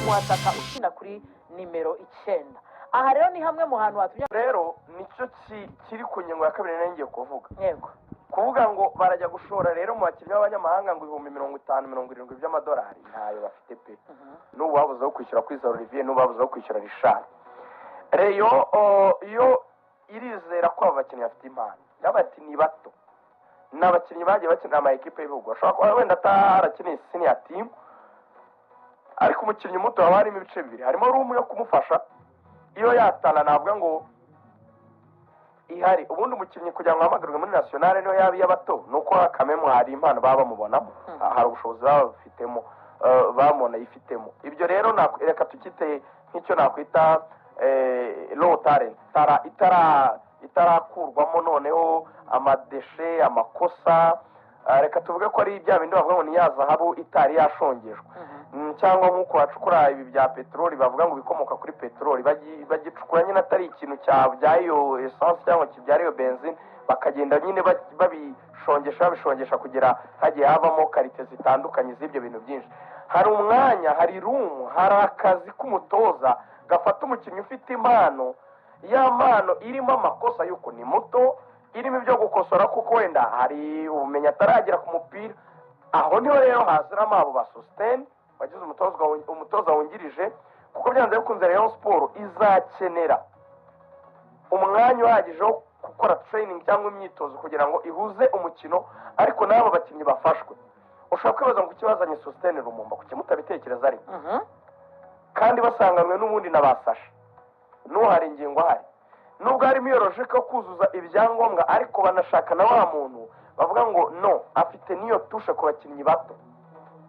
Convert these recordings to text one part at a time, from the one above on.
umwataka ukina kuri nimero 9. aha rero ni hamwe mu hantu hatumye rero nicyo kiri ku ngingo ya kabiri ngiye kuvuga. yego kuvuga ngo barajya gushora rero mu bakinnyi b'abanyamahanga ngo 50-70 by'amadolari ntayo bafite pe. n'ubu babuze aho kwishyura kuri Olivier, n'ubu babuze aho kwishyura Richard. Reyo iyo irizera ko aba bakinnyi bafite impano y'abakinnyi bato n'abakinnyi bagiye bakina ama ekipe y'ibihugu, ashobora kuba wenda atarakeneye senior team, ariko umukinnyi muto haba harimo ibice bibiri, harimo room yo kumufasha iyo yatana navuga ngo ihari. ubundi umukinnyi kugira ngo ahamagarwe muri nationale niyo yaba iy'abato nuko kamemo hari impano baba bamubonamo, hari ubushobozi baba bafitemo bamubona yifitemo. ibyo rero reka tukite nk'icyo nakwita low talent, itarakurwamo noneho amadeshe amakosa. reka tuvuge ko ari bya bindi bavuga ngo ni ya zahabu itari yashongejwe, cyangwa nk'uko bacukura ibi bya peteroli bavuga ngo bikomoka kuri peteroli, bagicukura nyine atari ikintu cyabyaye iyo essence cyangwa kibyara iyo benzine, bakagenda nyine babishongesha kugira hagiye havamo karite zitandukanye z'ibyo bintu byinshi. hari umwanya, hari room, hari akazi k'umutoza gafata umukinnyi ufite impano, ya mpano irimo amakosa y'uko ni muto, irimo ibyo gukosora kuko wenda hari ubumenyi ataragira ku mupira. aho niho rero haziramo abo ba sustain bagize umutoza wungirije, kuko byanze bikunze Rayon Sport izakenera umwanya uhagije wo gukora training cyangwa imyitozo kugira ngo ihuze umukino, ariko n'abo bakinnyi bafashwe. ushobora kwibaza ngo ikibazanye sustain Lumumba kuki mutabitekereza ari kandi basanganwe n'ubundi nabasasha n'uhari ingingo ahari, nubwo harimo iyo logique yo kuzuza ibyangombwa, ariko banashaka na wa muntu bavuga ngo no afite niyo tushe ku bakinnyi bato.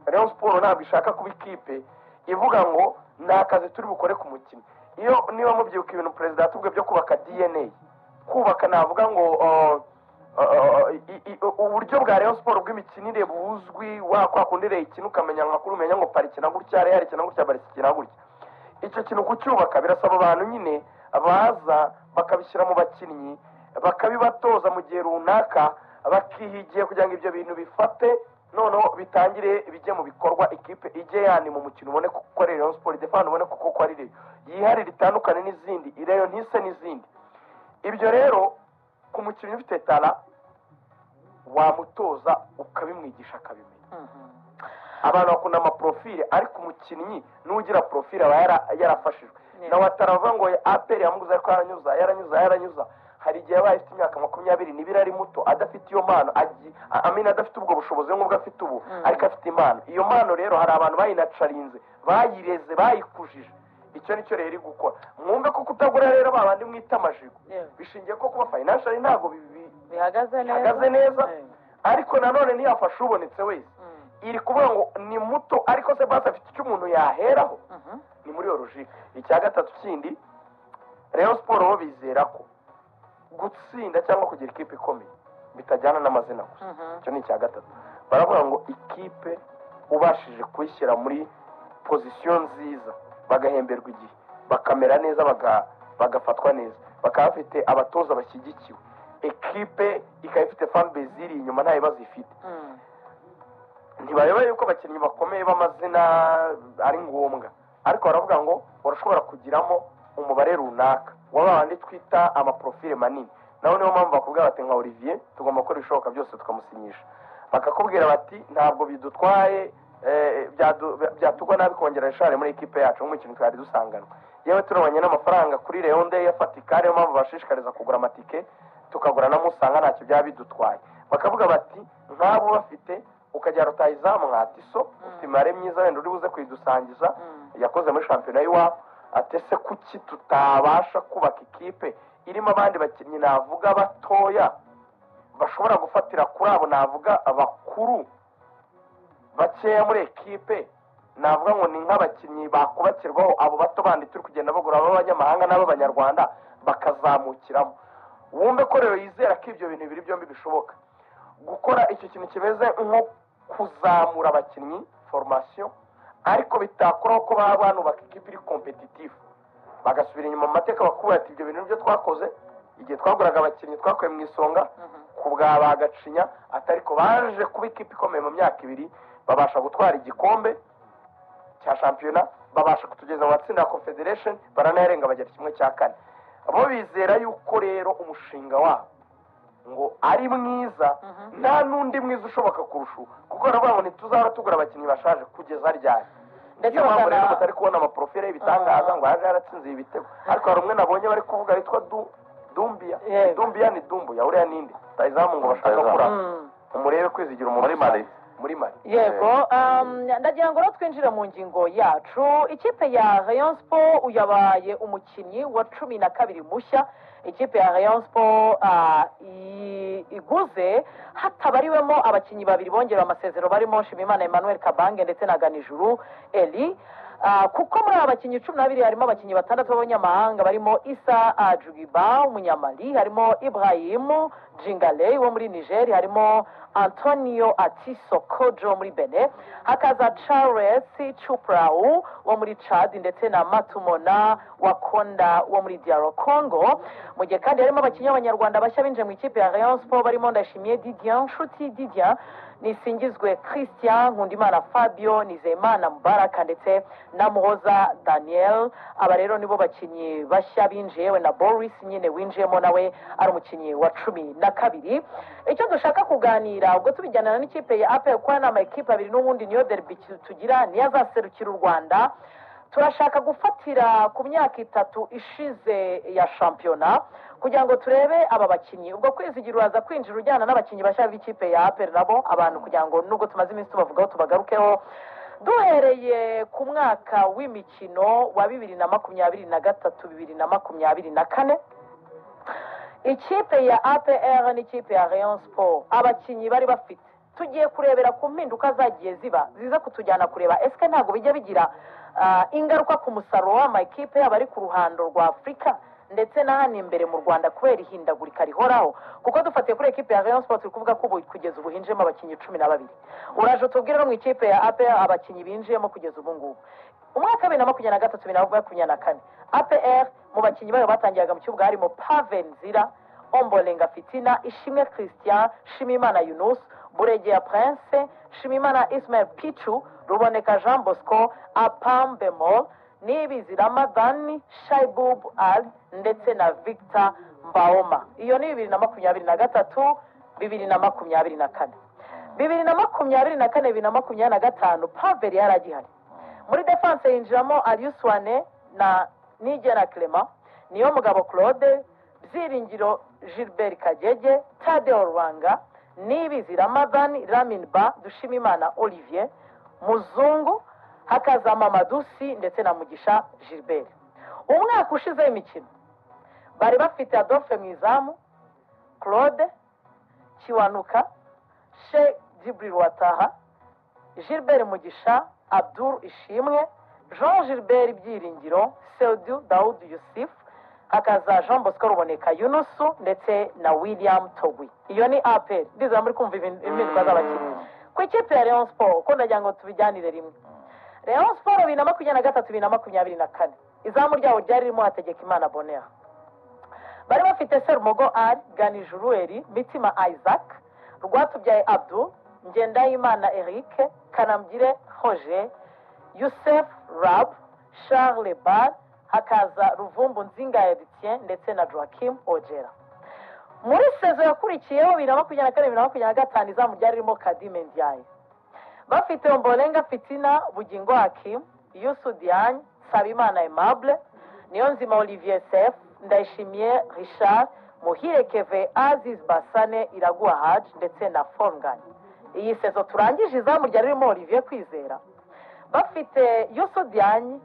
Rayon Sport ntabwo ishaka kuba ikipe ivuga ngo nta kazi turi bukore ku mukinnyi. iyo niba mubyibuka ibintu perezida yatubwiye byo kubaka DNA, kubaka navuga ngo uburyo bwa Rayon Sport bw'imikinire buzwi, wakwakundire ikintu ukamenya amakuru, umenya ngo pariki na gutya Real ikina gutya Barca ikina gutya. icyo kintu kucyubaka birasaba abantu nyine baza bakabishyira mu bakinnyi, bakabibatoza mu gihe runaka, bakihigiye kugira ngo ibyo bintu bifate, noneho bitangire bijye mu bikorwa, ikipe ijye yani mu mukino ubone kuko Rayon Sport defend ubone kuko ari Rayon yihari ritandukanye n'izindi, Rayon ntise n'izindi. ibyo rero ku mukinnyi ufite tala wamutoza ukabimwigisha akabimenya. abantu bakunda amaprofile, ariko umukinnyi n'ugira profile aba yarafashijwe. nawe ataravuga ngo APR yamuguze ariko yaranyuza. hari igihe yabaye afite imyaka 22 ari muto, adafite iyo mpano, adafite ubwo bushobozi nk'ubwo afite ubu, ariko afite impano. iyo mpano rero hari abantu bayinacarinze, bayireze, bayikujije. icyo nicyo rero iri gukora. mwumve ko kutagura rero babandi mwita amajigo bishingiye ko kuba financial ntabwo bihagaze neza, ariko nanone ntiyafasha ubonetse wese. iri kuvuga ngo ni muto, ariko se basi afite icyo umuntu yaheraho. ni muri iyo logique. icya gatatu kindi, Rayon Sport bo bizera ko gutsinda cyangwa kugira ikipe ikomeye bitajyana n'amazina gusa. icyo ni icya gatatu. baravuga ngo ikipe ubashije kuyishyira muri position nziza, bagahemberwa igihe, bakamera neza, bagafatwa neza, bakaba bafite abatoza bashyigikiwe, ekipe ikaba ifite fan base iri inyuma nta bibazo ifite. ntibareba yuko abakinnyi bakomeye b'amazina ari ngombwa, ariko baravuga ngo barashobora kugiramo umubare runaka w'abandi twita amaprofile manini. nawe niyo mpamvu bakubwira bati nka Olivier tugomba gukora ibishoboka byose tukamusinyisha, bakakubwira bati ntabwo bidutwaye byatugwa nabi kongera Richard muri ekipe yacu nk'umukino twari dusanganwa. yewe turabanye n'amafaranga kuri Rayon Day yafatika, niyo mpamvu bashishikariza kugura amatike tukagura na Musanga, ntacyo byaba bidutwaye. bakavuga bati nk'abo bafite ukajya rutayizamu nka Tiso ufite imare myiza wenda uri buze kuyidusangiza, yakoze muri shampiyona y'iwabo, atese kuki tutabasha kubaka ikipe irimo abandi bakinnyi navuga batoya bashobora gufatira kuri abo navuga abakuru bakeya muri ekipe, navuga ngo ni nk'abakinnyi bakubakirwaho abo bato bandi turi kugenda bagura b'abanyamahanga n'ab'abanyarwanda bakazamukiramo. wumve ko rero yizera ko ibyo bintu bibiri byombi bishoboka, gukora icyo kintu kimeze nko kuzamura abakinnyi formation, ariko bitakoraho ko baba banubaka ikipe iri competitive, bagasubira inyuma mu mateka bakubwira ati ibyo bintu byo twakoze igihe twaguraga abakinnyi twakuye mu isonga ku bwa bagacinya, atariko baje kuba ikipe ikomeye mu myaka 2 babasha gutwara igikombe cya shampiyona babasha kutugeza mu matsinda ya confederation baranayarenga bagera 1/4. Abo bizera yuko rero umushinga wabo ngo ari mwiza nta n'undi mwiza ushoboka kurusha kuko baravuga ngo ntituzahora tugura abakinnyi bashaje kugeza ryari. Ndetse mpamvu rero mutari kubona amaprofile y'ibitangaza ngo yaje yaratsinze ibitego, ariko hari umwe nabonye bari kuvuga witwa Dumbia ni Dumbuya uriya nindi tayizamu ngo bashaka kura umurebe kwizigira umuntu muri Mali. Yego, ndagira ngo twinjire mu ngingo yacu. Ikipe ya Rayon Sport uyabaye umukinnyi wa 12 mushya. Ikipe ya Rayon Sport iguze hatabariwemo abakinnyi babiri bongera amasezero barimo Shimimana Emmanuel Kabange ndetse na Ganijuru Eli. Kuko muri abakinnyi 12 harimo abakinnyi 6 b'abanyamahanga barimo Issa Ajugiba umunyamali, harimo Ibrahim Jingale wo muri Niger, harimo Antonio Atiso Kojo muri Benin, hakaza Charles Chuprau wo muri Chad ndetse na Matumona Wakonda wo muri DR Congo. Mu gihe kandi harimo abakinnyi b'abanyarwanda bashya binje mu ikipe ya Rayon Sport barimo Ndashimiye Didier, Nshuti Didier, Nisingizwe Christian, Nkundimana Fabio, Nizeyimana Mubaraka ndetse na Muhoza Daniel. Aba rero nibo bakinnyi bashya binjiye, we na Boris nyine winjiyemo nawe ari umukinnyi wa 12. Icyo dushaka kuganira ubwo tubijyana n'ikipe ya APR kwa nama ekipe abiri n'ubundi niyo derby tugira niyo azaserukira u Rwanda. Turashaka gufatira ku myaka 3 ishize ya shampiyona kugira ngo turebe aba bakinnyi ubwo kwizigira uraza kwinjira ujyana n'abakinnyi bashya b'ikipe ya APR nabo abantu kugira ngo nubwo tumaze iminsi tubavugaho tubagarukeho. Duhereye ku mwaka w'imikino wa 2023-2024 ikipe ya APR n'ikipe ya Rayon Sport abakinnyi bari bafite tugiye kurebera ku mpinduka zagiye ziza kutujyana kureba eske ntago bijya bigira ingaruka ku musaruro w'amakipe abari ku ruhando rwa Afrika ndetse n'ahandi imbere mu Rwanda kubera ihindagurika rihoraho. Kuko dufatiye kuri ekipe ya Rayon Sport turi kuvuga ko kugeza ubu hinjemo abakinnyi 12. Uraje tubwire no mu ikipe ya APR abakinnyi binjiyemo kugeza ubu ngubu. Umwaka 2023-2024 APR mu bakinnyi bayo batangiyaga mu kibuga harimo Paven Zira, Ombolenga Fitina, Ishimwe Christian, Shimimana Yunus, Buregeya Prince, Shimimana Ismail Pichu, Ruboneka Jean Bosco, Apam Bemol, Nibizi Ramadan, Shaibub Al ndetse na Victor Mbaoma. Iyo ni 2023 2024. 2024-2025 Pavel yaragihari. Muri defense yinjiramo Arius Wane na Nigena Clement, niyo mugabo Claude, Byiringiro Gilbert Kagege, Tadeo Rwanga, Nibizi Ramadan, Lamin Ba, Dushimimana Olivier, Muzungu, hakaza Mamadusi ndetse na Mugisha Gilbert. Umwaka ushize imikino bari bafite Adolphe Mwizamu, Claude Kiwanuka, Sheikh Jibril Wataha, Gilbert Mugisha, Abdul Ishimwe, Jean Gilbert Byiringiro, Seudu Daoud Yusuf, hakaza Jean Bosco Ruboneka Yunusu ndetse na William Togwi. Iyo ni APR. Ndiza muri kumva impinduka z'abakinnyi. Ku ikipe ya Rayon Sport ko ndagira ngo tubijyanire rimwe. Rayon Sport 2023-2024 izamu ryawo ryari ririmo Hategekimana Bonheur. Bari bafite Serumogo Ali, Ganijuru Eli, Mitima Isaac, Rwatubyaye Abdul, Ngendahimana Eric, Kanamgire Roger, Youssef Rab, Charles Bar, hakaza Ruvumbu Nzinga Etienne ndetse na Joachim Ojera. Muri sezo yakurikiyeho 2024-2025 izamu ryari ririmo Kadime Ndiaye. Bafite Ombolenga Fitina, Bugingo Hakim, Youssou Diagne, Sabimana Aimable, Niyonzima Olivier Sef, Ndayishimiye Richard, Muhire Keve, Aziz Basane, Iraguha Haj ndetse na Fongani. Iyi sezo turangije izamu ryari ririmo Olivier Kwizera. Bafite Youssou Diagne,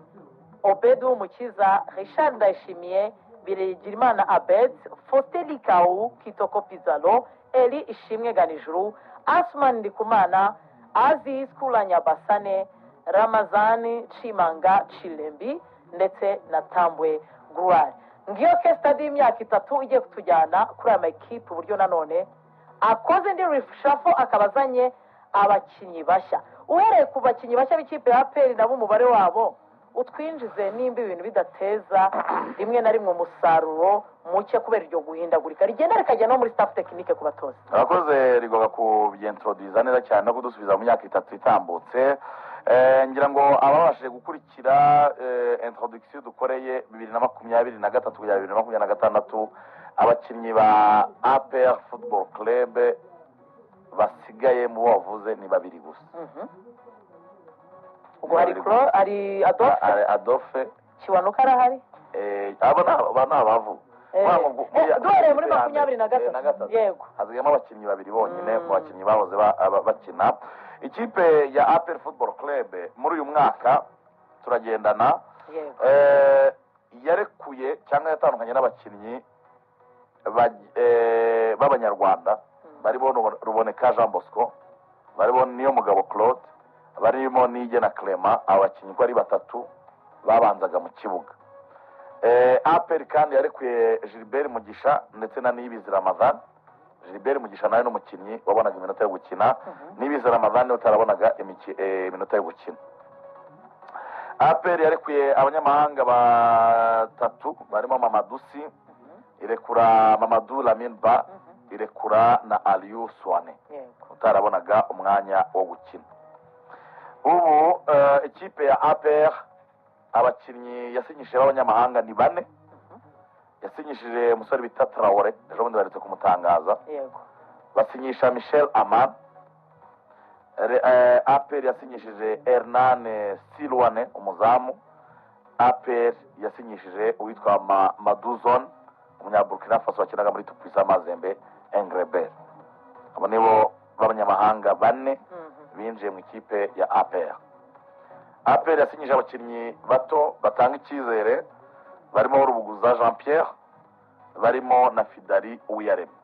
Obedu Mukiza, Richard Ndayishimiye, Biregirimana Abed, Faustin Kau, Kitoko Pizalo, Eli Ishimwe Ganijuru, Asman Ndikumana, Aziz Kulanya Basane, Ramazani Chimanga Chilembi ndetse na Tambwe Gruari. Ngiyo ke stade y'imyaka 3 igiye kutujyana kuri aya makipe uburyo nanone akoze ndi reshuffle akabazanye abakinnyi bashya. Uhereye ku bakinnyi bashya b'ikipe ya APR nabo umubare wabo utwinjize nimba ibintu bidateza rimwe na rimwe umusaruro muke kubera iryo guhindagurika rigenda rikajya no muri staff technique ku batoza. Abakoze rigoga ku byintroduce neza cyane no kudusubiza mu myaka 3 itambutse. ngira ngo ababashije gukurikira introduction dukoreye 2023 kugera 2026 abakinnyi ba APR Football Club basigaye mu bavuze ni babiri gusa. ubwo hari Adolphe Kiwanuka arahari aba ni abavu duhereye muri 23 yego hazigamo abakinnyi babiri bonyine mu bakinnyi bahoze bakina. Ikipe ya APR Football Club muri uyu mwaka turagendana yarekuye cyangwa yatandukanye n'abakinnyi b'abanyarwanda barimo Ruboneka Jean Bosco, barimo Niyomugabo Claude, barimo Nigena Clement, abakinnyi ko ari batatu babanzaga mu kibuga. APR kandi yarekuye Gilbert Mugisha ndetse na Niyibizi Ramadan. Gilbert Mugisha nawe n'umukinnyi wabonaga iminota yo gukina, Niyibizi Ramadan utarabonaga iminota yo gukina. APR yarekuye abanyamahanga batatu barimo Mamadusi, irekura Mamadou Lamine Ba, irekura na Aliou Swane utarabonaga umwanya wo gukina. Ubu ikipe ya APR abakinnyi yasinyishije b'abanyamahanga ni 4. Yasinyishije umusore bita Traoré, ejo bundi baretse kumutangaza. Basinyisha Michel Aman. APR yasinyishije Hernane Silwane umuzamu. APR yasinyishije uwitwa Maduzon umunyaburkina Faso wakinaga muri Tupisa Mazembe Engrebert. Abo nibo b'abanyamahanga 4 binjiye mu ikipe ya APR. APR yasinyije abakinnyi bato batanga icyizere barimo Rubuguza Jean Pierre, barimo na Fidari Uwiyaremye.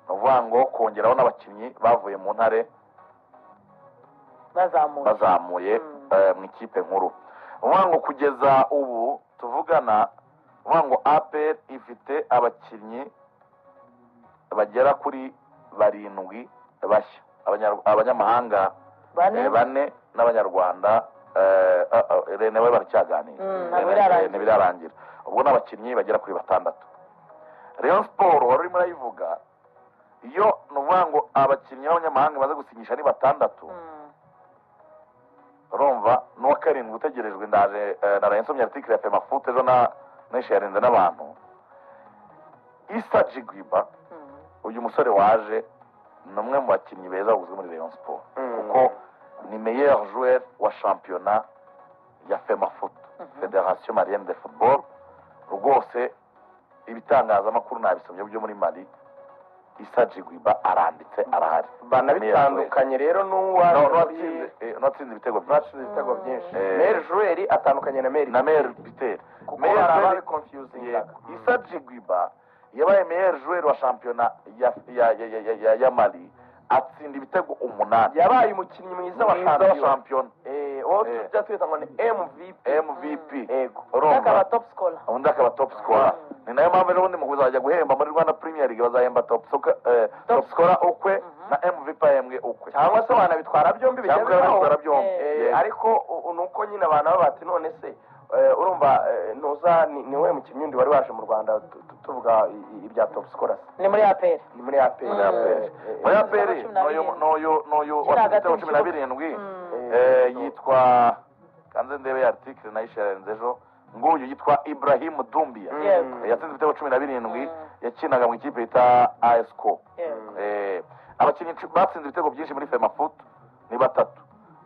Bavuga ngo kongeraho n'abakinnyi bavuye mu ntare bazamuye mu ikipe nkuru. Bavuga ngo kugeza ubu tuvugana, bavuga ngo APR ifite abakinnyi bagera kuri 7 bashya, abanyamahanga 4 n'abanyarwanda nawe baracyaganira ntibirarangira. Ubwo n'abakinnyi bagera kuri 6. Rayon Sport wari urimo urayivuga, iyo nuvuga ngo abakinnyi b'abanyamahanga baze gusinyisha ni 6, urumva n'uwa 7 utegerejwe. Ndaje naraye nsomye article ya Femafoot ejo nisharinze n'abantu. Issa Jigwiba uyu musore waje n'umwe mu bakinnyi beza baguzwe muri Rayon Sport kuko ni meilleur joueur wa championnat ya Femafoot, Fédération Malienne de Football. Rwose ibitangazamakuru nabisomye byo muri Mali, Issa Jigwiba aranditse arahari. Banabitandukanye rero n'uwatsinze ibitego byinshi. Meilleur joueur atandukanye na Meilleur buteur. Meilleur confusing. Issa Jigwiba yabaye meilleur joueur wa championnat ya Mali, atsinda ibitego 8. Yabaye umukinnyi mwiza wa champion. Uwo tujya twita ngo ni MVP. akaba top scorer. Undi akaba top scorer. Ni nayo mpamvu n'ubundi mu kuzajya guhemba muri Rwanda Premier League bazahemba top scorer ukwe na MVP yemwe ukwe, cyangwa se banabitwara byombi ariko nuko nyine abantu bati none se urumva nuza niwe mukinnyi undi wari waje mu Rwanda tuvuga ibya top scorers ni muri APR. muri APR noyo watsinze 17 yitwa kanze ndebe article nayisharenze ejo nguyu yitwa Ibrahim Doumbia yatsinze ibitego 17 yakinaga mu ikipe ita ASCO. Abakinnyi batsinze ibitego byinshi muri Femafoot ni 3.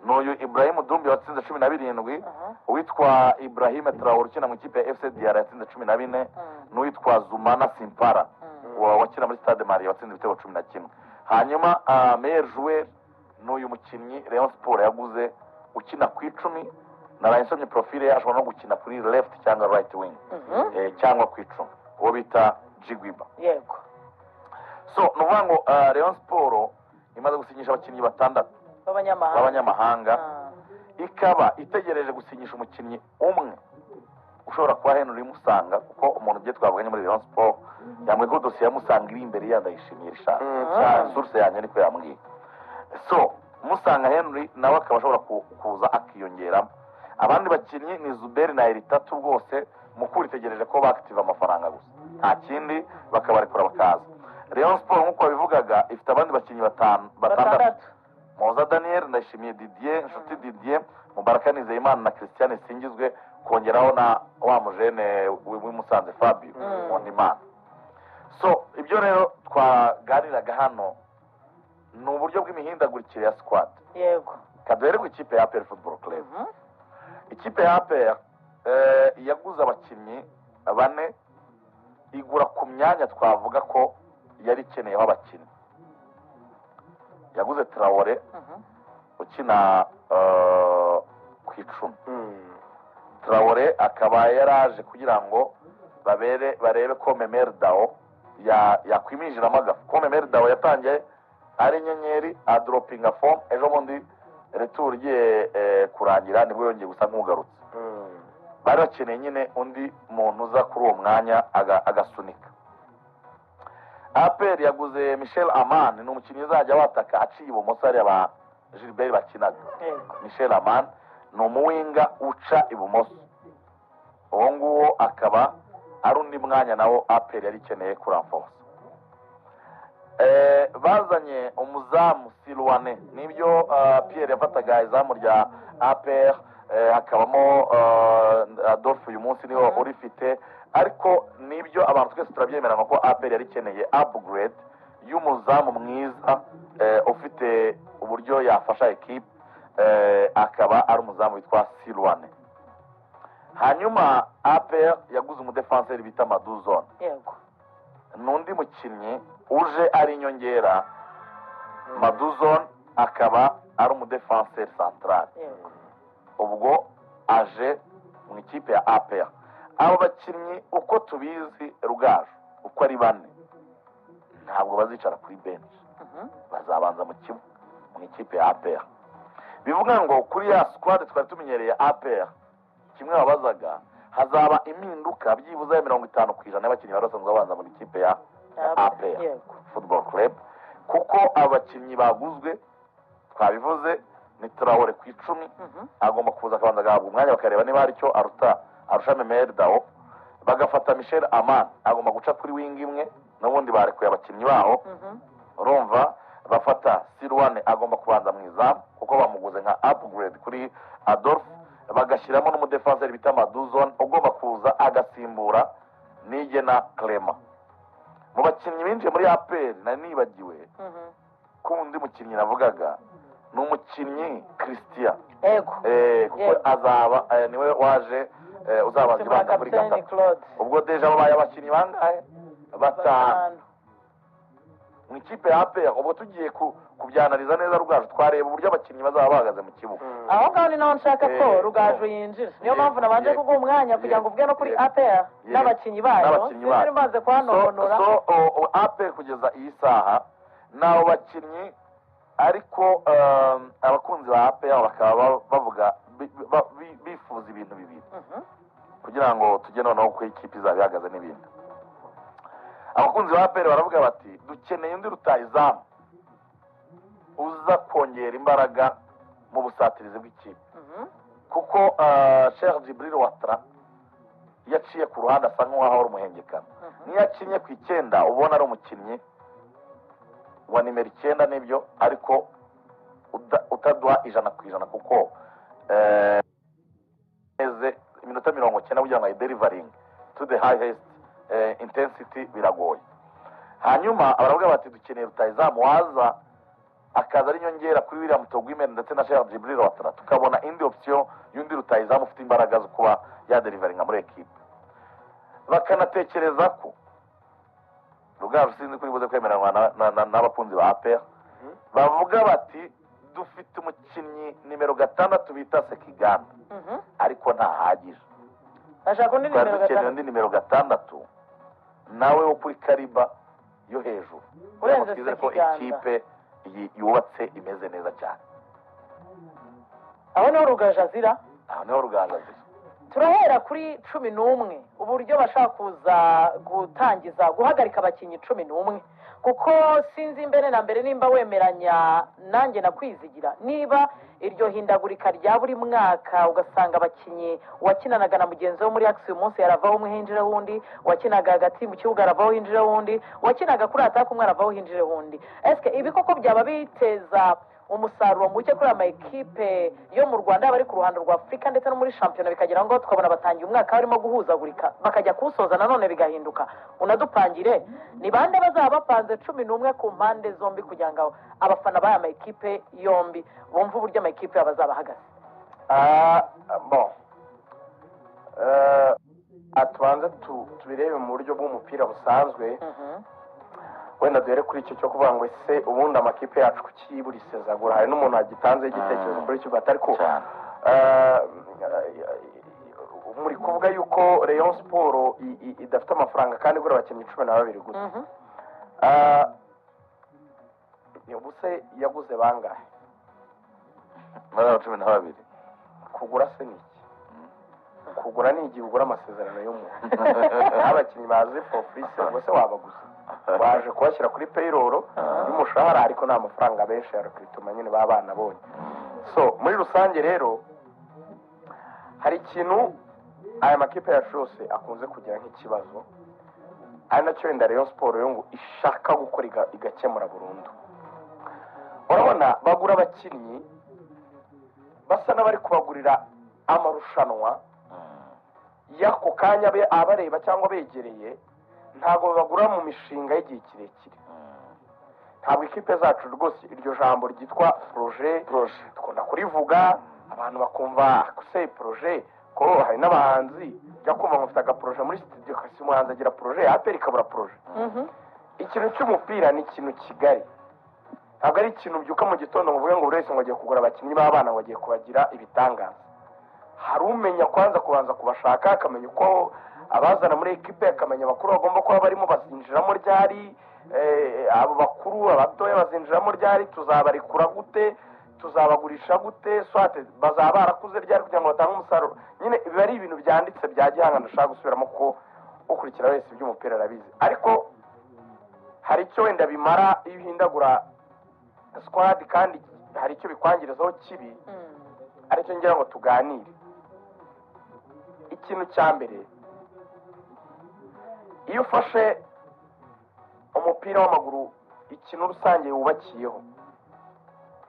Noyo Ibrahim Doumbia watsinze 17, uwitwa Ibrahim Traoré ukina mu ikipe ya FC Diarra yatsinze 14, n'uwitwa Zumana Simpara wakina muri Stade Marie watsinze ibitego 11. Hanyuma meilleur joueur n'uyu mukinnyi Rayon Sport yaguze ukina ku 10 narayisomye profile ashobora no gukina kuri left cyangwa right wing cyangwa ku 10 uwo bita Jigwiba. Yego. So nuvuga ngo Rayon Sport imaze gusinyisha abakinnyi 6 b'abanyamahanga, ikaba itegereje gusinyisha umukinnyi umwe ushobora kuba Henry Musanga, kuko umuntu ugiye twavuganye muri Rayon Sport yamwe ko dosiye Musanga iri imbere yandayishimisha cyane, source yanyu niko yambwiye. So Musanga Henry nawe akaba ashobora kuza akiyongeramo. Abandi bakinnyi ni Zuberi na Eritatu, rwose mukuru itegereje ko baactive amafaranga gusa, nta kindi bakabarekura bakaza. Rayon Sport nkuko babivugaga ifite abandi bakinnyi 6 Moza Daniel, Ndayishimiye Didier, Inshuti Didier, Mubaraka Nizeyimana na Christian Singizwe, kongeraho na wa mujene w'Imusanze Fabio Nkundimana. So ibyo rero twaganiraga hano ni uburyo bw'imihindagurikire ya squad. yego Kaduhere ku ikipe ya APR Football Club. Ikipe ya APR yaguze abakinnyi bane, igura ku myanya twavuga ko yari ikeneyeho abakinnyi. Yaguze Traore ukina ku 10. Traore akaba yaraje kugira ngo barebe ko Memel Dao yakwiminjiramo agafu. Ko Memel Dao yatangiye ari inyenyeri adropinga form, ejo bundi retour igiye kurangira nibwo yongeye gusa nk'ugarutse. Bari bakeneye nyine undi muntu uza kuri uwo mwanya agasunika. APR yaguze Michel Aman, ni umukinnyi uzajya wataka aciye ibumoso hariya ba Gilbert bakinaga. Michel Aman ni umuwinga uca ibumoso. Uwo nguwo akaba ari undi mwanya nawo APR yari ikeneye kuramforce. Bazanye umuzamu Silwane, nibyo Pierre yafataga izamu rya APR, hakabamo Adolphe uyu munsi niwe urifite, ariko nibyo abantu twese turabyemera ko APR yari ikeneye upgrade y'umuzamu mwiza ufite uburyo yafasha equipe, akaba ari umuzamu witwa Silwane. Hanyuma APR yaguze umudefenseur bita Maduzone. yego Nundi mukinnyi uje ari inyongera. Maduzone akaba ari umudefenseur central. yego Ubwo aje mu ikipe ya APR. Abo bakinnyi uko tubizi Rugaju uko ari bane ntabwo bazicara kuri bench, bazabanza mu kibuga mu ikipe ya APR. Bivuga ngo kuri ya squad twari tumenyereye APR, kimwe babazaga hazaba impinduka byibuze 50% y'abakinnyi barasanzwe babanza mu ikipe ya APR Football Club, kuko abakinnyi baguzwe twabivuze ni Traore ku 10, agomba kuza akabanza agahabwa umwanya bakareba niba hari icyo arusha Memel Dao, bagafata Michel Aman agomba guca kuri wing imwe, n'ubundi barekuye abakinnyi baho. Urumva bafata Silwane agomba kubanza mu izamu kuko bamuguze nka upgrade kuri Adolphe, bagashyiramo n'umudefenseur bita Maduzone ugomba kuza agasimbura Nigena Clement. Mu bakinnyi binjiye muri APR nari nibagiwe ko undi mukinnyi navugaga ni umukinnyi Christian. Kuko azaba niwe waje uzabanza ibanza muri gatatu. Ubwo deja babaye abakinnyi bangahe? 5 mu ikipe ya APR. Ubwo tugiye kubyanaliza neza Rugaju, twareba uburyo abakinnyi bazaba bahagaze mu kibuga. aho ngaho ni naho nshaka ko Rugaju yinjira, niyo mpamvu nabanje kuguha umwanya kugira ngo uvuge no kuri APR n'abakinnyi bayo. Sinari maze kuhanonora. So APR kugeza iyi saha nabo bakinnyi, ariko abakunzi ba APR bakaba bavuga bifuza ibintu bibiri kugira ngo tujye noneho ku ikipe izaba ihagaze n'ibindi. Abakunzi ba APR baravuga bati dukeneye undi rutahizamu uza kongera imbaraga mu busatirizi bw'ikipe, kuko Cheikh Djibril Ouattara yaciye ku ruhande asa nk'uwaho ari umuhengekano. Niyo yakinye ku 9 ubona ari umukinnyi wa nimero 9 nibyo, ariko utaduha 100% kuko iminota 90 kugira ngo delivering to the highest intensity biragoye. Hanyuma baravuga bati dukeneye rutahizamu waza akaza ari nyongera kuri William Togwimene ndetse na Cheikh Djibril Ouattara, tukabona indi option y'undi rutahizamu ufite imbaraga zo kuba ya delivering muri equipe. Bakanatekereza ko Rugaju sinzi kuri buze kwemeranywa n'abakunzi ba APR, bavuga bati dufite umukinnyi nimero 6 bita Sekiganda, ariko ntahagije. Ashaka undi nimero 6 nawe wo kuri kariba yo hejuru, urenze ko ikipe yubatse imeze neza cyane. aho niho Rugaju azira. Turahera kuri 11 uburyo bashaka kuza gutangiza guhagarika abakinnyi 11, kuko sinzi imbere na mbere nimba wemeranya nanjye nakwizigira niba iryo hindagurika rya buri mwaka ugasanga abakinnyi wakinanaga na mugenzi wo muri Axe uyu munsi yaravaho umwe hinjira wundi, wakinaga hagati mu kibuga aravaho hinjira wundi, wakinaga kuri ataka umwe aravaho hinjira wundi. Eske ibi koko byaba biteza umusaruro muke kuri aya makipe yo mu Rwanda bari ku ruhando rwa Afurika ndetse no muri shampiyona bikagera ngo tukabona batangiye umwaka barimo guhuzagurika bakajya kuwusoza nanone bigahinduka. Unadupangire ni bande bazaba bapanze 11 ku mpande zombi kugira ngo abafana b'aya makipe yombi bumve uburyo amakipe yabo azaba ahagaze. Bon, tubanze tubirebe mu buryo bw'umupira busanzwe. Wenda duhere kuri icyo cyo kuvuga ngo ese ubundi amakipe yacu kuki buri sezagura. Hari n'umuntu wagitanze igitekerezo kuri icyo batari ko muri kuvuga yuko Rayon Sport idafite amafaranga kandi igura abakinnyi 12 gusa. Ubuse yaguze bangahe? 12. Kugura se niki? Kugura ni igihe ugura amasezerano y'umuntu. Abakinnyi bazi for free se wabaguze. Baje kubashyira kuri payroll y'umushahara ariko nta mafaranga benshi ya recruitment nyine babana bonye. So muri rusange rero hari ikintu aya makipe yacu yose akunze kugira nk'ikibazo, ari nacyo wenda Rayon Sport yo ngo ishaka gukora igakemura burundu. Urabona bagura abakinnyi basa n'abari kubagurira amarushanwa y'ako kanya abareba cyangwa begereye, ntabwo bagura mu mishinga y'igihe kirekire. Ntabwo ikipe zacu rwose iryo jambo ryitwa projet tukunda kurivuga abantu bakumva se projet ko hari n'abahanzi jya kumva ngo mfite projet muri studio kasi umuhanzi agira projet aperi kabura projet. Ikintu cy'umupira ni ikintu kigari, ntabwo ari ikintu byuka mu gitondo ngo uvuge ngo buri wese ngo agiye kugura abakinnyi b'abana ngo agiye kubagira ibitangaza. Hari umenya kubanza kubashaka akamenya uko abazana muri ekipe, akamenya abakuru bagomba kuba barimo bazinjiramo ryari, abo bakuru abatoya bazinjiramo ryari, tuzabarikura gute, tuzabagurisha gute, swate bazaba barakuze ryari kugira ngo batange umusaruro. Nyine biba ari ibintu byanditse bya gihanga ndashaka gusubiramo ko ukurikira wese iby'umupira arabizi. Ariko hari icyo wenda bimara iyo uhindagura squad kandi hari icyo bikwangirizaho kibi, aricyo ngira ngo tuganire. Ikintu cya mbere, iyo ufashe umupira w'amaguru ikintu rusange wubakiyeho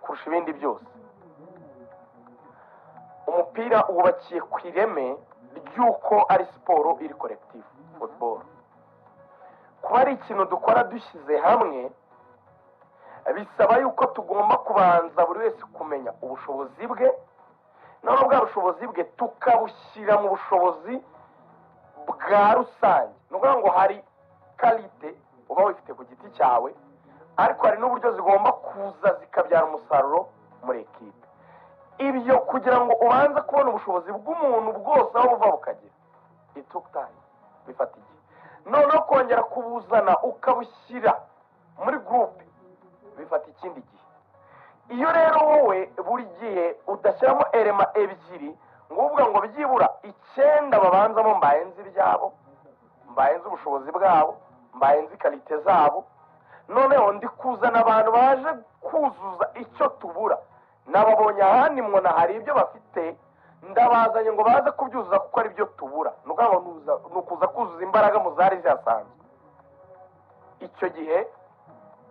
kurusha ibindi byose, umupira wubakiye ku ireme ry'uko ari siporo iri collective football. Kuba ari ikintu dukora dushyize hamwe bisaba yuko tugomba kubanza buri wese kumenya ubushobozi bwe, noneho bwa bushobozi bwe tukabushyira mu bushobozi bwa rusange. Ni ukuvuga ngo hari karite uba wifite ku giti cyawe, ariko hari n'uburyo zigomba kuza zikabyara umusaruro muri ekipe. Ibyo kugira ngo ubanze kubona ubushobozi bw'umuntu bwose aho buva bukagera it took time, bifata igihe. Noneho kongera kubuzana ukabushyira muri groupe bifata ikindi gihe. Iyo rero wowe buri gihe udashyiramo elema ebyiri ngo uvuga ngo byibura 9 babanzamo mbaye nzi ibyabo, mbaye nzi ubushobozi bwabo, mbaye nzi kalite zabo, noneho ndi kuzana abantu baje kuzuza icyo tubura, nababonye ahandi mwona hari ibyo bafite ndabazanye ngo baze kubyuzuza kuko ari byo tubura. Ni ukuza kuzuza imbaraga mu zari zihasanzwe. Icyo gihe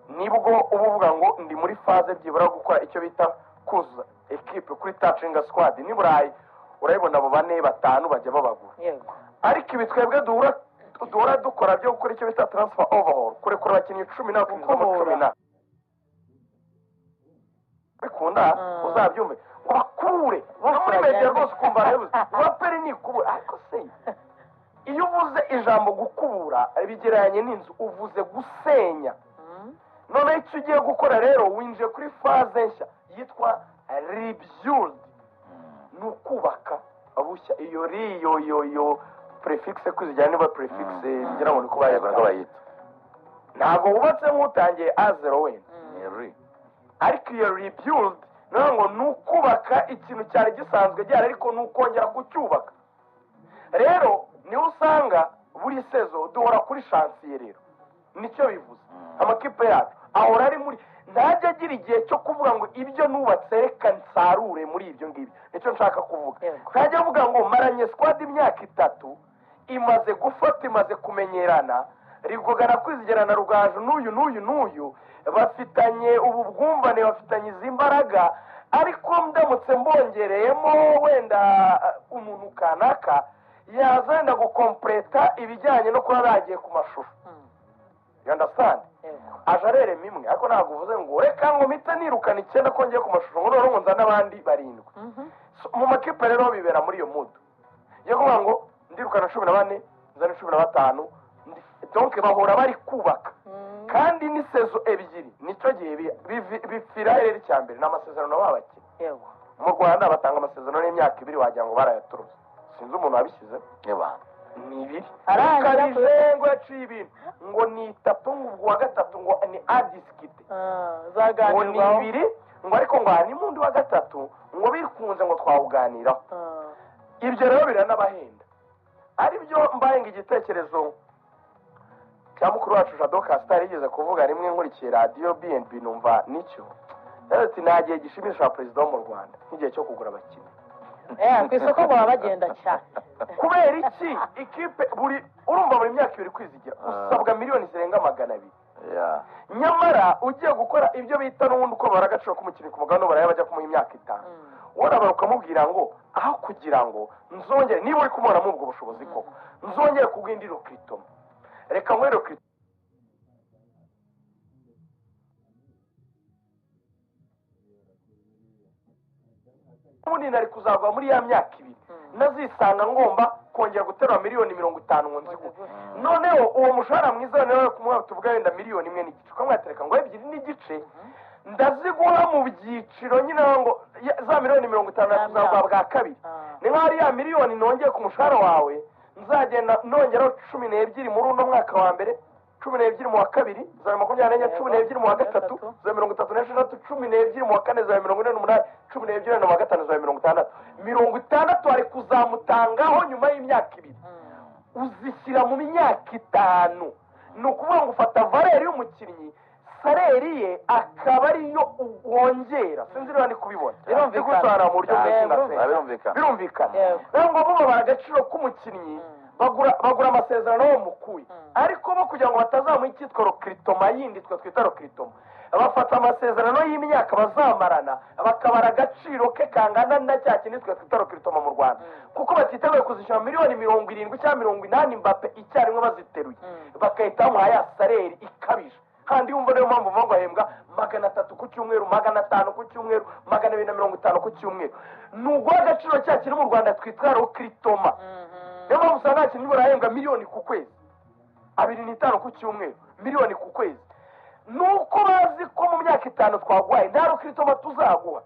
nibwo uba uvuga ngo ndi muri faze byibura gukora icyo bita kuzuza ekipe kuri touching squad. Ni burayi urabibona abo 4 5 bajya babagura. Ariko ibi twebwe duhora dukora byo gukora icyo bita transfer overhaul, kurekura abakinnyi 10 na 10 bikunda uzabyumve bakure muri media rwose kumva rero baperi ni kubura. Ariko se iyo uvuze ijambo gukubura bigeranye n'inzu uvuze gusenya. None icyo ugiye gukora rero winjiye kuri faze nshya yitwa rebuild, ni ukubaka abushya. Iyo prefixe kuzijyana niba prefixe ngira ngo niko bayita, ntabwo wubatse nk'utangiye A0 wenda, ariko iyo rebuild naho ngo ni ukubaka ikintu cyari gisanzwe gihari ariko ni ukongera kucyubaka. Rero niho usanga buri sezo duhora kuri chantier. Rero nicyo bivuze amakipe yacu ahora ari muri, ntajya agira igihe cyo kuvuga ngo ibyo nubatse reka nsarure muri ibyo ngibyo. Nicyo nshaka kuvuga, ntajya avuga ngo maranye squad imyaka 3 imaze gufata, imaze kumenyerana, rigogana kwizigerana Rugaju n'uyu bafitanye ubu bwumvane, bafitanye izi mbaraga, ariko ndamutse mbongereyemo wenda umuntu kanaka yaza wenda gukompleta ibijyanye no kuba bagiye ku mashusho, you understand, aje arerema imwe, ariko ntabwo uvuze ngo reka ngo mpita nirukana 9 ko ngiye ku mashusho ngo noneho nza n'abandi 7. Mu makipe rero bibera muri iyo mood yo kuvuga ngo ndirukana 14 nzana 15, donc bahora bari kubaka, kandi ni sezo ebyiri nicyo gihe bifira rero icyambere n'amasezerano babakira. yego Mu Rwanda batanga amasezerano y'imyaka 2 wagira ngo barayaturutse, sinzi umuntu wabishyize ni 2 arangije ngo yaciye ibintu ngo ni 3 ngo wa gatatu ngo ni adiskite ngo ni 2 ngo ariko ngo hari n'undi wa gatatu ngo bikunze ngo twawuganiraho. Ibyo rero biranabahenda, ari byo mbaye ngo igitekerezo cya mukuru wacu Jado Castar yigeze kuvuga rimwe nkurikiye radiyo BNB numva nicyo ati nta gihe gishimisha perezida wo mu Rwanda nk'igihe cyo kugura abakinnyi ku isoko ngo baba bagenda cyane. kubera iki ikipe urumva buri myaka 2 kwizigira usabwa miliyoni zirenga 200, nyamara ugiye gukora ibyo bita n'ubundi uko bara agaciro k'umukinnyi ku mugabane baraya bajya kumuha imyaka 5, warabaruka ukamubwira ngo aho kugira ngo nzongere niba uri kumubona mu ubwo bushobozi koko nzongere kugwindira Critoma, reka mwero Critoma ubundi nari kuzagwa muri ya myaka 2 nazisanga ngomba kongera guterura miliyoni 50 ngo nziguhe. Noneho uwo mushahara mwiza nawe kumwe tuvuga wenda miliyoni 1 n'igice ukamwatereka ngo 2 n'igice ndaziguha mu byiciro nyine ngo za miliyoni 50 kuzagwa bwa kabiri, ni nk'ari ya miliyoni nongeye ku mushahara wawe nzagenda nongeraho 12 muri uno mwaka wa mbere, 12 mu wa kabiri, za 24, 12 mu wa gatatu, za 36, 12 mu wa kane, za 48, 12 mu wa gatanu, za 60. 60 ari kuzamutangaho nyuma y'imyaka 2 uzishyira mu myaka 5. Ni ukuvuga ngo ufata valeri y'umukinnyi saleri ye akaba ariyo wongera, sinzi niba ndi kubibona birumvikana mu buryo birumvikana rero ngo bo baragaciro k'umukinnyi bagura amasezerano yo mukuye, ariko bo kugira ngo batazamuha icyitwa Critoma yindi twe twita Critoma bafata amasezerano y'imyaka bazamarana bakabara agaciro ke kangana na cya kintu twe twita Critoma mu Rwanda, kuko batiteguye kuzishyura miliyoni 70 cyangwa 80 Mbappe icyarimwe baziteruye bakahita bamuha ya saleri ikabije, kandi wumva niyo mpamvu uvuga ngo ahembwa 300 ku cyumweru, 500 ku cyumweru, 250 ku cyumweru. Nuguha agaciro cya kintu mu Rwanda twitwa Critoma, niyo mpamvu usanga nta kintu barahembwa miliyoni ku kwezi, 2.5 ku cyumweru, miliyoni ku kwezi. Nuko bazi ko mu myaka 5 twagwaye nta Critoma tuzaguha.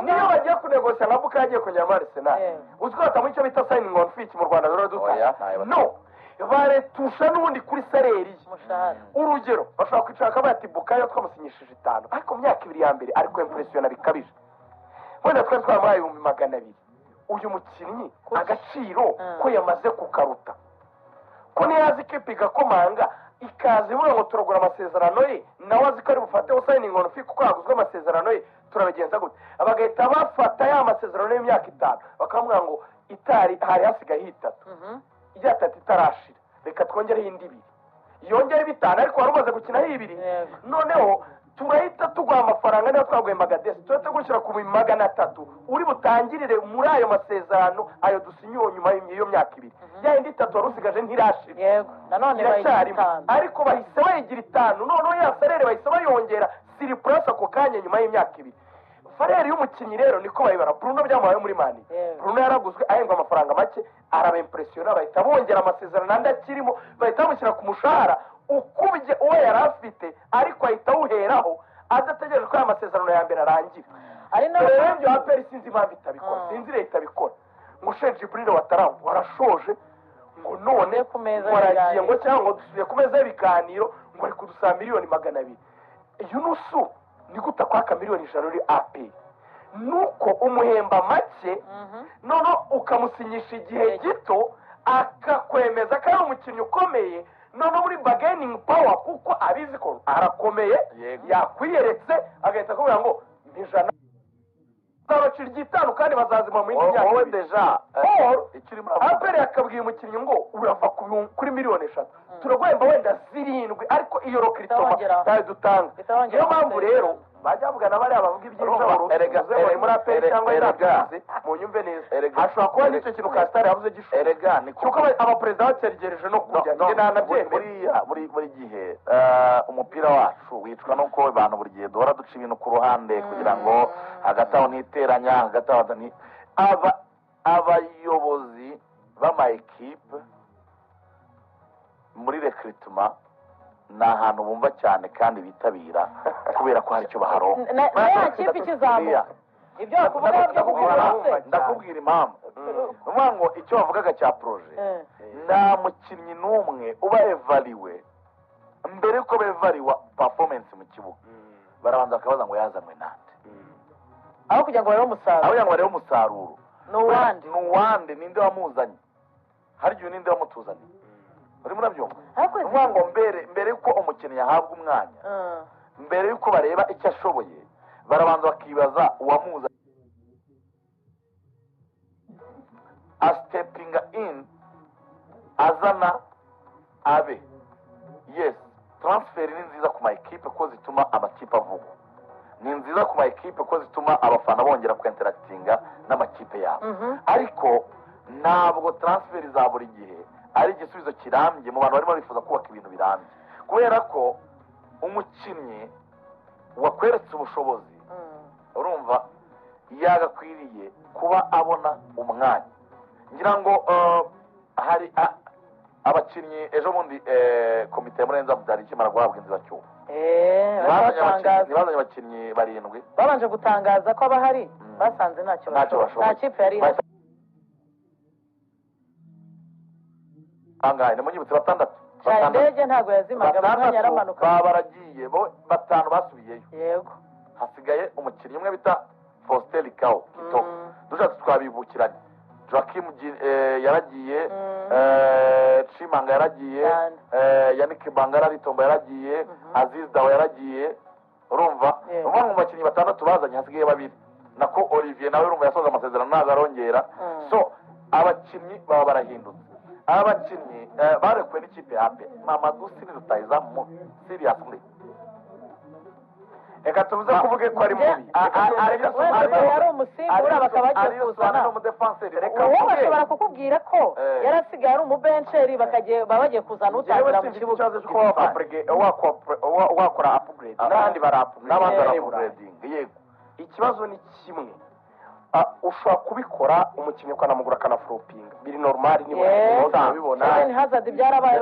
Niyo bagiye kunegosya na Buka yagiye kongera muri Arsenal, uziko batamu icyo bita signing on fee mu Rwanda rero duta no baretusha n'ubundi kuri saleri urugero bashaka kwicaka bati Bukayo twamusinyishije 5, ariko mu myaka 2 ya mbere ariko impressiona bikabije, wenda twari twamaye 200. Uyu mukinnyi agaciro ko yamaze kukaruta, ko niyazi ikipe igakomanga ikaze ivuga ngo turagura amasezerano ye nawe azi ko ari bufate signing on fee kuko yaguzwe amasezerano ye, turabigenza gute? Abagahita bafata ya masezerano y'imyaka 5 bakamubwira ngo itari hari hasigaye 3 ijya 3 itarashira, reka twongereho indi 2 yongere 5, ariko wari umaze gukinaho 2. Noneho turahita tugwa amafaranga niyo twaguhembaga desi tuhita gushyira ku 300 uri butangirire muri ayo masezerano ayo dusinyiwe nyuma y'iyo myaka 2, ya indi 3 wari usigaje ntirashira. Yego nanone bayigira, ariko bahise bayigira 5, noneho ya salere bahise bayongera siri plus ako kanya nyuma y'imyaka 2. Valeri y'umukinnyi rero niko bayibara. Bruno byamuhaye muri Mani, Bruno yaraguzwe ahembwa amafaranga make, araba impressiona, bahita bongera amasezerano nandi akirimo, bahita bamushyira ku mushahara ukubye uwo yari afite, ariko ahita awuheraho adategereje ko aya masezerano ya mbere arangira. ari no rero aperi sinzi impamvu itabikora, sinzi leta ibikora ngo Sheikh Jibril Watarangu warashoje ngo none waragiye ngo cyangwa ngo dusubiye ku meza y'ibiganiro ngo ari kudusaba miliyoni 200. Iyo nusu ni guta kwaka miliyoni 100 uri AP, nuko umuhemba make none ukamusinyisha igihe gito akakwemeza ko ari umukinnyi ukomeye, none muri bargaining power kuko abizi ko arakomeye yakwiyeretse agahita akubwira ngo ijana zabacira 5 kandi bazazima mu yindi myaka. wowe deja ikiri muri aperi akabwiye umukinnyi ngo urava kuri miliyoni 3 turaguhemba wenda 7, ariko iyo rokritoma Bitawongera. ntayo dutanga Bitawongera niyo mpamvu amasezerano. rero bajya bavugana bariya bavuga iby'inshuro bari muri aperi cyangwa inabizi mu nyumve neza hashobora kuba n'icyo kintu kasitari yavuze gishoboka erega ni kuko abaperezida bategereje no kujya njye nanabyemera buri gihe umupira wacu wicwa nuko abantu buri gihe duhora duca ibintu ku ruhande kugira ngo hagati aho ntiteranya hagati aho abayobozi b'ama ekipe muri rekirituma ni ahantu bumva cyane kandi bitabira kubera ko hari icyo baharonka nta kipe ikizamuka ibyo bakuvuga byo kuvuga ndakubwira impamvu uvuga ngo icyo bavugaga cya poroje nta mukinnyi n'umwe uba evariwe mbere yuko bevariwa performance mu kibuga barabanza bakabaza ngo yazanwe nande aho kugira ngo barebe umusaruro aho kugira ngo barebe umusaruro ni uwande ninde wamuzanye hari igihe ninde wamutuzanye urimo urabyumva uvuga ngo mbere yuko umukinnyi ahabwa umwanya mbere yuko bareba icyo ashoboye barabanza bakibaza uwamuzanye asitepinga ini azana abe yesi taransiferi ni nziza ku ma ekipe ko zituma amakipe avugwa ni nziza ku ma ekipe ko zituma abafana bongera kwenterakitinga n'amakipe yabo ariko ntabwo taransiferi za buri gihe ari igisubizo kirambye mu bantu barimo bifuza kubaka ibintu birambye kubera ko umukinnyi wakweretse ubushobozi urumva yagakwiriye kuba abona umwanya ngira ngo hari abakinnyi ejo bundi komite y'umurenza byari ikimara guhabwa inzibacyuho ntibazanye abakinnyi barindwi babanje gutangaza ko abahari basanze ntacyo bashoboye nta kipe yari ihari angahe nimugibutse batandatu indege ntabwo yazimaga mu mwanya yaramanuka baba baragiye batanu basubiyeyo yego hasigaye umukinnyi umwe bita Faustin Likao kitoko dushatse twabibukiranye Joachim yaragiye Chimanga yaragiye Yannick Bangara Ritomba yaragiye Aziz Dawa yaragiye urumva uvuga mu bakinnyi batandatu bazanye hasigaye babiri nako Olivier nawe urumva yasoza amasezerano ntabwo arongera so abakinnyi baba barahindutse abakinnyi barekuwe n'ikipe ya pe Mamadou Sini rutayizamu seriously reka tuvuze kuvuge ko ari mubi yari umusimbura bakaba bagiye kuzana uwo bashobora kukubwira ko yari asigaye ari umubensheri baba bagiye kuzana utangira mu kibuga ikibazo cy'uko wakora apuguredi n'abandi n'abandi yego ikibazo ni kimwe ushobora kubikora umukinnyi ukanamugura akanafuropinga biri normal niba ubibona ni hazard byarabaye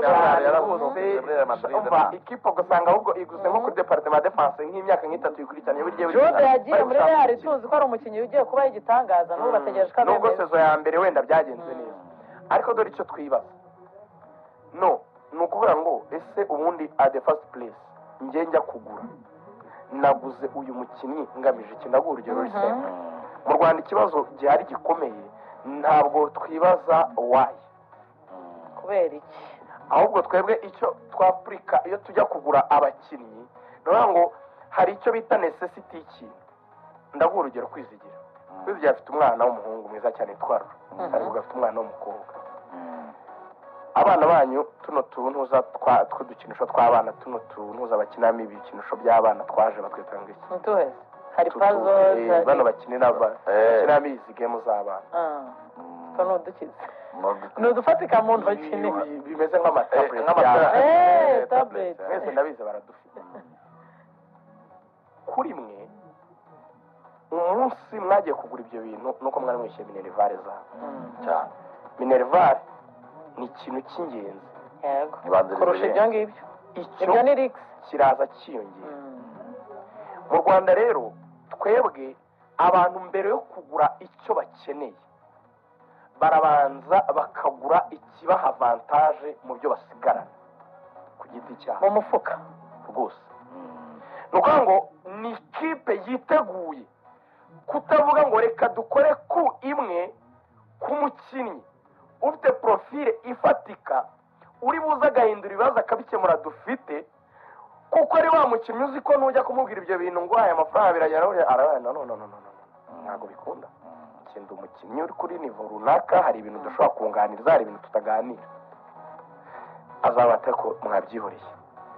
ikipe ugasanga ahubwo iguze nko kuri departement de defense nk'imyaka nk'itatu ikurikiranye burigiye Jode yagiye muri Real tuzi ko ari umukinnyi ugiye kuba igitangaza n'ubu bategereje ko nubwo sezo ya mbere wenda byagenze neza ariko dore icyo twibaza ni ukuvuga ngo ese ubundi at the first place njya kugura naguze uyu mukinnyi ngamije iki ndaguha urugero rusembe mu Rwanda ikibazo gihari gikomeye ntabwo twibaza wayi kubera iki ahubwo twebwe icyo twapurika iyo tujya kugura abakinnyi ni ukuvuga ngo hari icyo bita necessity y'ikintu ndaguha urugero kwizigira afite umwana w'umuhungu mwiza cyane yitwara ariko afite umwana w'umukobwa abana banyu tuno tuntuza tw'udukinisho tw'abana tuno tuntuza bakinamo ibikinisho by'abana twaje batwitanga iki hari puzzles bano bakinamo izi game z'abana ni udukize ni udufatika mu ntoki bimeze nk'amatableti tablet mwese ndabizi baradufite kuri mwe umunsi mwagiye kugura ibyo bintu nuko mwari mwishyuye minerivare zabo minerivare ni ikintu cy'ingenzi kurusha ibyo ngibyo ibyo ni rix kiraza cyiyongera mu Rwanda rero twebwe abantu mbere yo kugura icyo bakeneye barabanza bakagura ikibaha avantage mu byo basigarana ku giti cyabo mu mufuka rwose ni ukuvuga ngo ni ikipe yiteguye kutavuga ngo reka dukore ku imwe k'umukinnyi ufite profile ifatika uri buze agahindura ibibazo akabikemura dufite kuko ari wa mukinnyi uzi ko nujya kumubwira ibyo bintu ngo aya mafaranga biragera arabaye no ntabwo bikunda ikindi umukinnyi uri kuri nivo runaka hari ibintu dushobora kunganiriza hari ibintu tutaganira azaba atari ko mwabyihoreye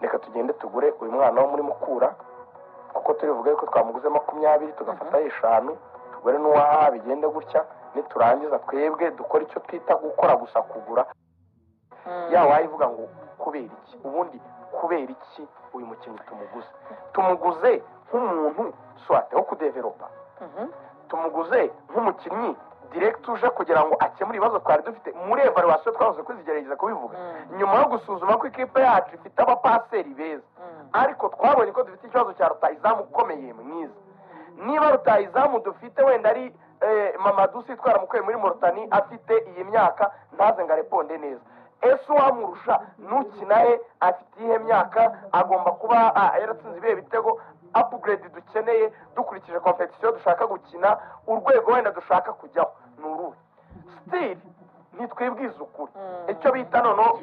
reka tugende tugure uyu mwana wo muri Mukura kuko turivuga ko twamuguze 20 tugafata 5 tugure n'uwaha bigende gutya niturangiza twebwe dukora icyo twita gukora gusa kugura wayivuga ngo kubera iki ubundi kubera iki uyu mukinnyi tumuguze nk'umuntu swate wo kudevelopa tumuguze nk'umukinnyi direct uje kugira ngo akemure ibibazo twari dufite muri evaluation twahoze kwizigerageza kubivuga nyuma yo gusuzuma ko ikipe yacu ifite abapaseri beza ariko twabonye ko dufite ikibazo cya rutahizamu ukomeye mwiza niba rutahizamu dufite wenda ari Mamadou sitwara mukoye muri Mauritania afite iyi myaka ntaze ngo areponde neza ese uwamurusha nukinahe afite ihe myaka agomba kuba yaratsinze ibihe bitego upgrade dukeneye dukurikije competition dushaka gukina urwego wenda dushaka kujyaho nuruhe still nitwibwiza ukuri icyo bita nono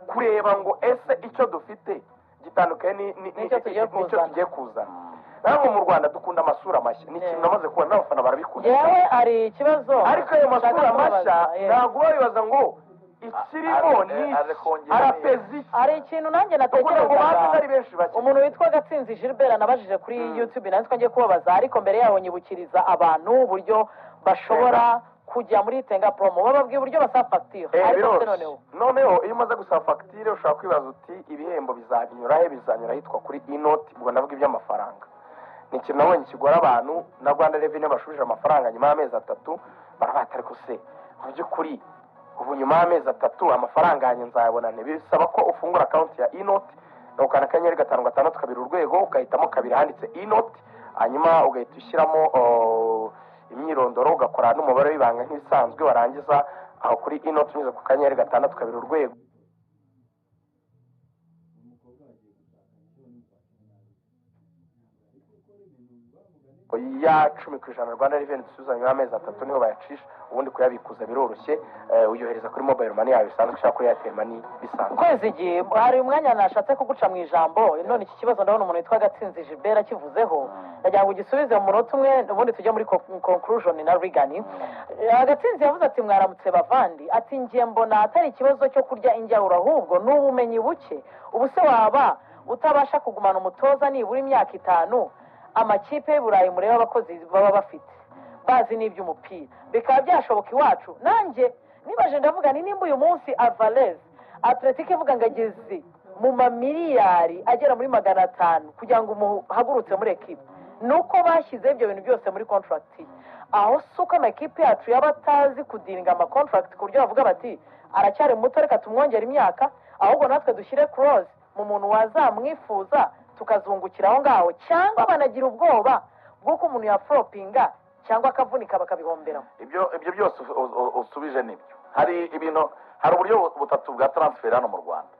kureba ngo ese icyo dufite gitandukanye n'icyo tugiye kuzana ntabwo mu Rwanda dukunda amasura mashya ni ikintu namaze kubona n'abafana barabikunda yewe ari ikibazo ariko ayo masura mashya ntabwo babibaza ngo ikirimo ni arapezi hari ikintu nanjye natekerezaga umuntu witwa Gatsinzi Gilbert nabajije kuri YouTube nanjye twagiye kubabaza ariko mbere yaho nyibukiriza abantu uburyo bashobora kujya muri Tenga Promo bababwiye uburyo basaba facture ariko noneho iyo umaze gusaba facture ushaka kwibaza uti ibihembo bizanyura hitwa kuri inoti ubwo navuga iby'amafaranga ni ikintu nabonye kigora abantu na Rwanda Revenue bashubije amafaranga nyuma y'amezi 3 barabata ariko se mu by'ukuri ubu nyuma y'amezi 3 amafaranga yanjye nzayabonane bisaba ko ufungura account ya inoti ukana kanyenyeri 5 kabiri urwego ugahitamo kabiri handitse inoti hanyuma ugahita ushyiramo imyirondoro ugakora n'umubare w'ibanga nk'ibisanzwe warangiza aho kuri inoti unyuze ku kanyenyeri 6 kabiri urwego ya 10% Rwanda Revenue dusuzanywe amezi 3 niho bayacisha ubundi kuyabikuza biroroshye uyohereza kuri mobile money yawe bisanzwe cyangwa kuri Airtel money bisanzwe kwezi gihe hari umwanya nashatse kuguca mu ijambo none iki kibazo ndabona umuntu witwa Gatsinzi Gilbert akivuzeho ndagira ngo ugisubize mu munota umwe ubundi tujya muri conclusion na Regan Gatsinzi yavuze ati mwaramutse bavandi ati ngiye mbona atari ikibazo cyo kurya injyawura ahubwo n'ubumenyi buke ubu se waba utabasha kugumana umutoza nibura imyaka 5 amakipe y'Uburayi mureba abakozi baba bafite bazi n'iby'umupira bikaba byashoboka iwacu nanjye nibaje ndavuga ni nimba uyu munsi Alvarez Atletico ivuga ngo ageze mu mamiliyari agera muri 500 kugira ngo umuhagurutse muri ekipe nuko bashyize ibyo bintu byose muri contract aho suka amakipe yacu yaba atazi kudiringa ama contract ku buryo bavuga bati aracyari muto reka tumwongera imyaka ahubwo natwe dushyire clause mu muntu wazamwifuza tukazungukira aho ngaho cyangwa banagira ubwoba bw'uko umuntu yafropinga cyangwa akavunika bakabihomberaho ibyo byose usubije nibyo hari uburyo butatu bwa transfer hano mu Rwanda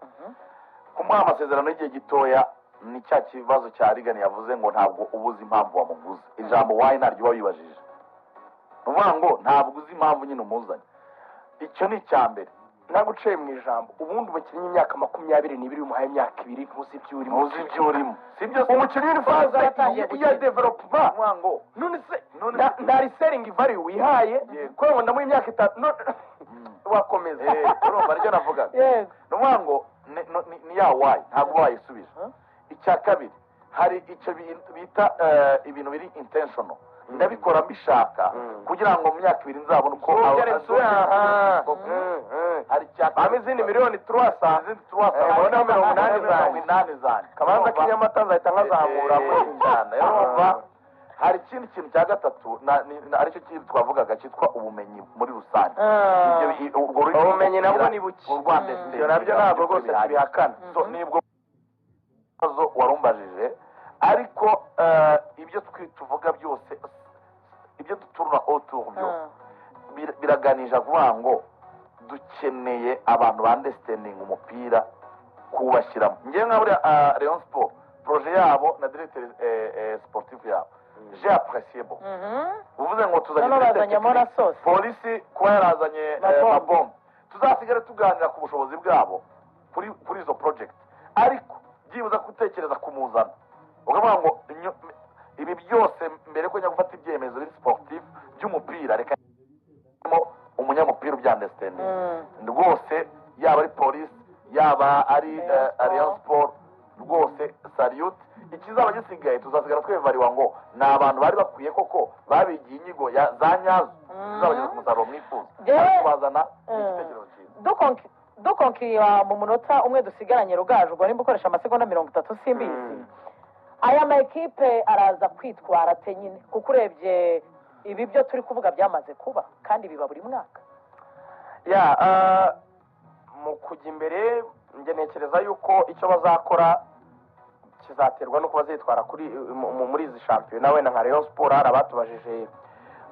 kumuha amasezerano y'igihe gitoya ni cya kibazo cya Regan yavuze ngo ntabwo ubuzi impamvu wamuguze ijambo why naryo wabibajije nuvuga ngo ntabwo uzi impamvu nyine umuzanye icyo ni icyambere naguciye mu ijambo ubundi umukinnyi imyaka 22 umuhaye imyaka 2 ntuzi ibyo urimo sibyo umukinnyi uri faza ya development mwango none se ndari selling value wihaye ko ngo ndamuha imyaka 5 wakomeza urumva aricyo navugaga yego mwango ni ya why ntabwo wayisubije icya kabiri hari icyo bita ibintu biri intentional ndabikora mbishaka kugira ngo mu myaka 2 nzabona uko hari cyaka izindi miliyoni 300 ubona 80 zane kabanza kinyamata nzahita nkazamura cyane urumva hari ikindi kintu cya gatatu aricyo kintu twavugaga cyitwa ubumenyi muri rusange ubumenyi nabwo ni buke mu Rwanda ibyo nabyo ntabwo rwose tubihakana nibwo warumbajije ariko ibyo tuvuga byose ibyo duturura autour byose biraganisha kuvuga ngo dukeneye abantu bandestanding umupira kuwashyiramo ngewe nka buriya Rayon Sport projet yabo na directeur sportif yabo j'ai apprécié bon uvuze ngo tuzanye polisi kuba yarazanye mabombe tuzasigara tuganira ku bushobozi bwabo kuri izo project ariko byibuza gutekereza kumuzana ukavuga ngo ibi byose mbere ko njya gufata ibyemezo biri sportif by'umupira reka umunyamupira ubyandestanding rwose yaba ari polisi yaba ari Rayon Sport bafite salute ikizaba gisigaye tuzasigara twevariwa ngo ni abantu bari bakwiye koko babigiye inyigo za nyazo zizabageza ku musaruro mwifuza bazana n'igitekerezo cyiza dukonkira mu munota umwe dusigaranye Rugaju ubwo nimba ukoresha amasegonda 30 simbizi aya ma ekipe araza kwitwara ate nyine kuko urebye ibi byo turi kuvuga byamaze kuba kandi biba buri mwaka mu kujya imbere njye ntekereza yuko icyo bazakora kizaterwa nuko bazitwara muri izi shampiyona wenda nka Rayon Sport hari abatubajije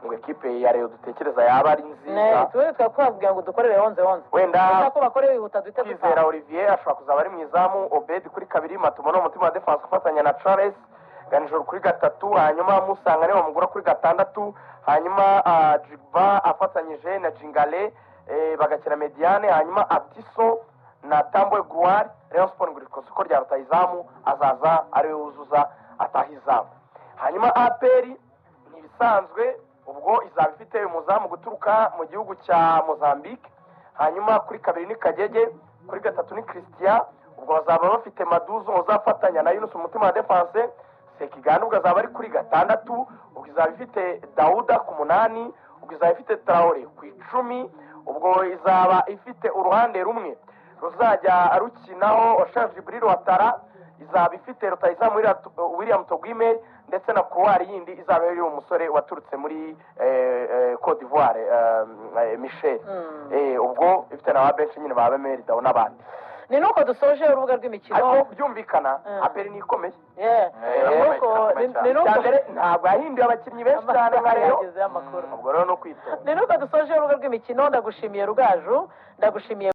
ngo ekipe ya Rayon dutekereza yaba ari nziza tuwe twakubwira ngo dukorere 11 wenda ko bakore bihuta duhita Kwizera Olivier ashobora kuzaba ari mu izamu Obed kuri kabiri Matumo n'umutima wa defense ufatanya na Charles Ganijoro kuri gatatu hanyuma Musanga niwe mugura kuri gatandatu hanyuma Jigba afatanyije na Jingale bagakina Mediane hanyuma Atiso na Tambwe Gloire Rayon Sport nguri ku soko rya rutayizamu azaza ari wuzuza atahizamu hanyuma APR nibisanzwe ubwo izaba ifite umuzamu guturuka mu gihugu cya Mozambique hanyuma kuri kabiri ni Kagege kuri gatatu ni Christian ubwo bazaba bafite Maduzo uzafatanya na Yunus umutima wa defense Sekiganda ubwo azaba ari kuri gatandatu ubwo izaba ifite Dauda ku munani ubwo izaba ifite Traore ku 10 ubwo izaba ifite uruhande rumwe ruzajya arukinaho Osha Jibril Watara izaba ifite rutayizamu William Togwime ndetse na Croix yindi izaba ari umusore waturutse muri Côte d'Ivoire Michel ubwo ifite na benshi nyine ba Bemeri dawo n'abandi ni nuko dusoje urubuga rw'imikino ariko byumvikana aperi ni ikomeye ni nuko ntabwo yahinduye abakinnyi benshi cyane nka rero ubwo rero no kwitoza ni nuko dusoje urubuga rw'imikino ndagushimiye Rugaju ndagushimiye